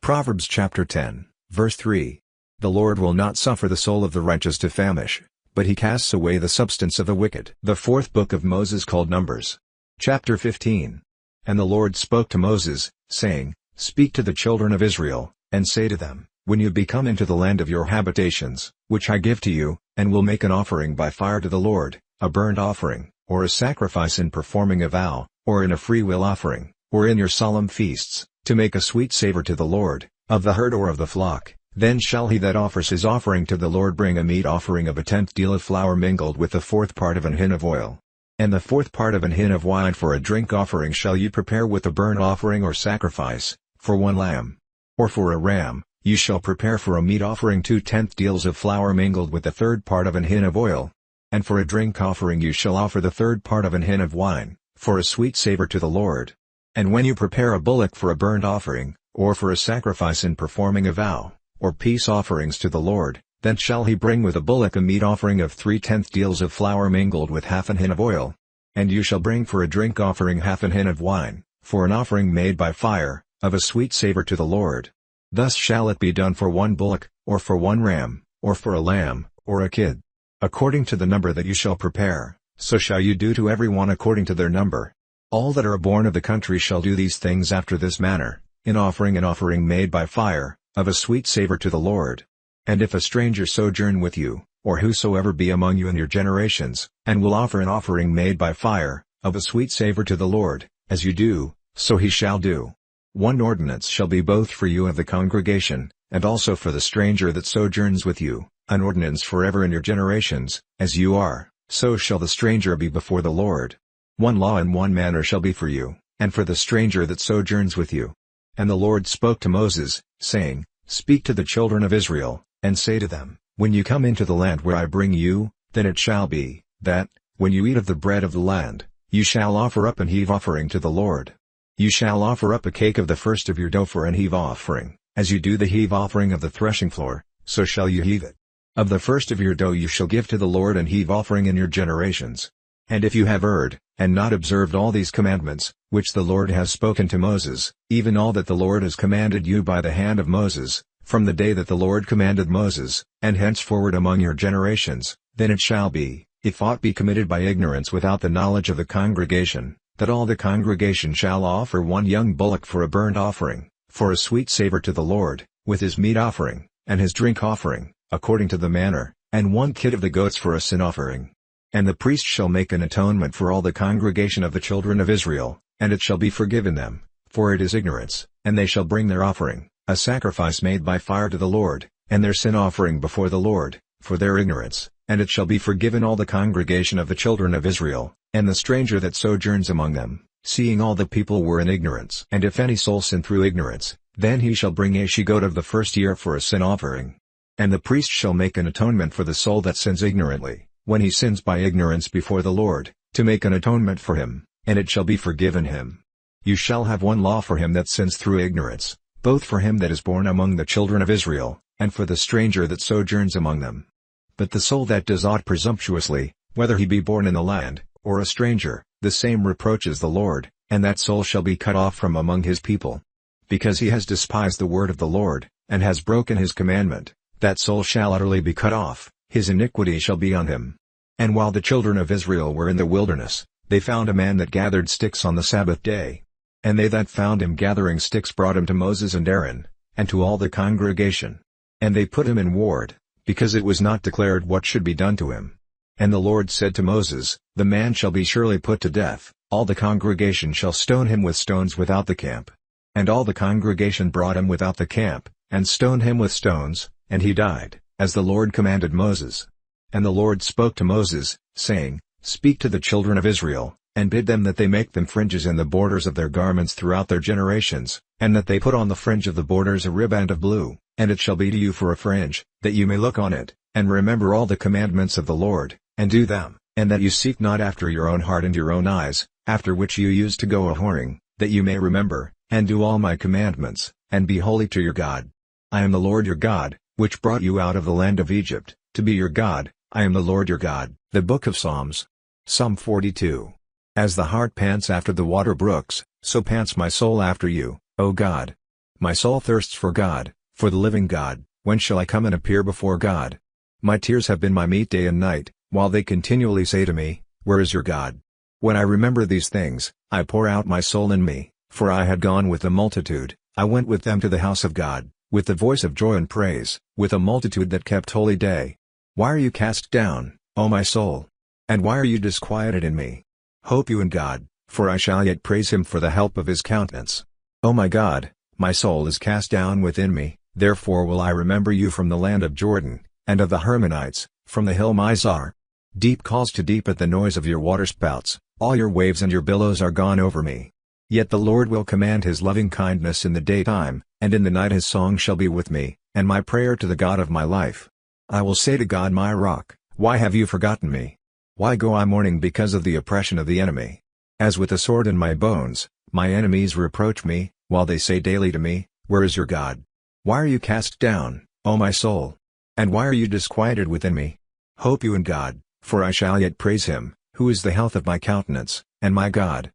Proverbs chapter 10, verse 3. The Lord will not suffer the soul of the righteous to famish, but he casts away the substance of the wicked. The fourth book of Moses called Numbers. Chapter 15. And the Lord spoke to Moses, saying, Speak to the children of Israel, and say to them, When you be come into the land of your habitations, which I give to you, and will make an offering by fire to the Lord, a burnt offering, or a sacrifice in performing a vow, or in a freewill offering, or in your solemn feasts, to make a sweet savor to the Lord, of the herd or of the flock, then shall he that offers his offering to the Lord bring a meat offering of a tenth deal of flour mingled with the fourth part of an hin of oil. And the fourth part of an hin of wine for a drink offering shall you prepare with a burnt offering or sacrifice, for one lamb. Or for a ram, you shall prepare for a meat offering 2/10 deals of flour mingled with the third part of an hin of oil. And for a drink offering you shall offer the third part of an hin of wine, for a sweet savor to the Lord. And when you prepare a bullock for a burnt offering, or for a sacrifice in performing a vow, or peace offerings to the Lord, then shall he bring with a bullock a meat offering of 3/10 deals of flour mingled with half an hin of oil. And you shall bring for a drink offering half an hin of wine, for an offering made by fire, of a sweet savor to the Lord. Thus shall it be done for one bullock, or for one ram, or for a lamb, or a kid. According to the number that you shall prepare, so shall you do to every one according to their number. All that are born of the country shall do these things after this manner, in offering an offering made by fire, of a sweet savor to the Lord. And if a stranger sojourn with you, or whosoever be among you in your generations, and will offer an offering made by fire, of a sweet savor to the Lord, as you do, so he shall do. One ordinance shall be both for you of the congregation, and also for the stranger that sojourns with you, an ordinance forever in your generations, as you are, so shall the stranger be before the Lord. One law and one manner shall be for you, and for the stranger that sojourns with you. And the Lord spoke to Moses, saying, Speak to the children of Israel, and say to them, When you come into the land where I bring you, then it shall be, that, when you eat of the bread of the land, you shall offer up an heave offering to the Lord. You shall offer up a cake of the first of your dough for an heave offering, as you do the heave offering of the threshing floor, so shall you heave it. Of the first of your dough you shall give to the Lord an heave offering in your generations. And if you have erred, and not observed all these commandments, which the Lord has spoken to Moses, even all that the Lord has commanded you by the hand of Moses, from the day that the Lord commanded Moses, and henceforward among your generations, then it shall be, if aught be committed by ignorance without the knowledge of the congregation, that all the congregation shall offer one young bullock for a burnt offering, for a sweet savor to the Lord, with his meat offering, and his drink offering, according to the manner, and one kid of the goats for a sin offering. And the priest shall make an atonement for all the congregation of the children of Israel, and it shall be forgiven them, for it is ignorance, and they shall bring their offering, a sacrifice made by fire to the Lord, and their sin offering before the Lord, for their ignorance, and it shall be forgiven all the congregation of the children of Israel, and the stranger that sojourns among them, seeing all the people were in ignorance. And if any soul sin through ignorance, then he shall bring a she-goat of the first year for a sin offering. And the priest shall make an atonement for the soul that sins ignorantly, when he sins by ignorance before the Lord, to make an atonement for him, and it shall be forgiven him. You shall have one law for him that sins through ignorance, both for him that is born among the children of Israel, and for the stranger that sojourns among them. But the soul that does aught presumptuously, whether he be born in the land, or a stranger, the same reproaches the Lord, and that soul shall be cut off from among his people. Because he has despised the word of the Lord, and has broken his commandment, that soul shall utterly be cut off. His iniquity shall be on him. And while the children of Israel were in the wilderness, they found a man that gathered sticks on the Sabbath day. And they that found him gathering sticks brought him to Moses and Aaron, and to all the congregation. And they put him in ward, because it was not declared what should be done to him. And the Lord said to Moses, The man shall be surely put to death, all the congregation shall stone him with stones without the camp. And all the congregation brought him without the camp, and stoned him with stones, and he died, as the Lord commanded Moses. And the Lord spoke to Moses, saying, Speak to the children of Israel, and bid them that they make them fringes in the borders of their garments throughout their generations, and that they put on the fringe of the borders a riband of blue, and it shall be to you for a fringe, that you may look on it, and remember all the commandments of the Lord, and do them, and that you seek not after your own heart and your own eyes, after which you used to go a-whoring, that you may remember, and do all my commandments, and be holy to your God. I am the Lord your God, which brought you out of the land of Egypt, to be your God. I am the Lord your God. The Book of Psalms. Psalm 42. As the hart pants after the water brooks, so pants my soul after you, O God. My soul thirsts for God, for the living God. When shall I come and appear before God? My tears have been my meat day and night, while they continually say to me, Where is your God? When I remember these things, I pour out my soul in me, for I had gone with the multitude, I went with them to the house of God, with the voice of joy and praise, with a multitude that kept holy day. Why are you cast down, O my soul? And why are you disquieted in me? Hope you in God, for I shall yet praise him for the help of his countenance. O my God, my soul is cast down within me, therefore will I remember you from the land of Jordan, and of the Hermonites, from the hill Mizar. Deep calls to deep at the noise of your waterspouts, all your waves and your billows are gone over me. Yet the Lord will command his loving kindness in the daytime, and in the night his song shall be with me, and my prayer to the God of my life. I will say to God my rock, why have you forgotten me? Why go I mourning because of the oppression of the enemy? As with a sword in my bones, my enemies reproach me, while they say daily to me, Where is your God? Why are you cast down, O my soul? And why are you disquieted within me? Hope you in God, for I shall yet praise him, who is the health of my countenance, and my God.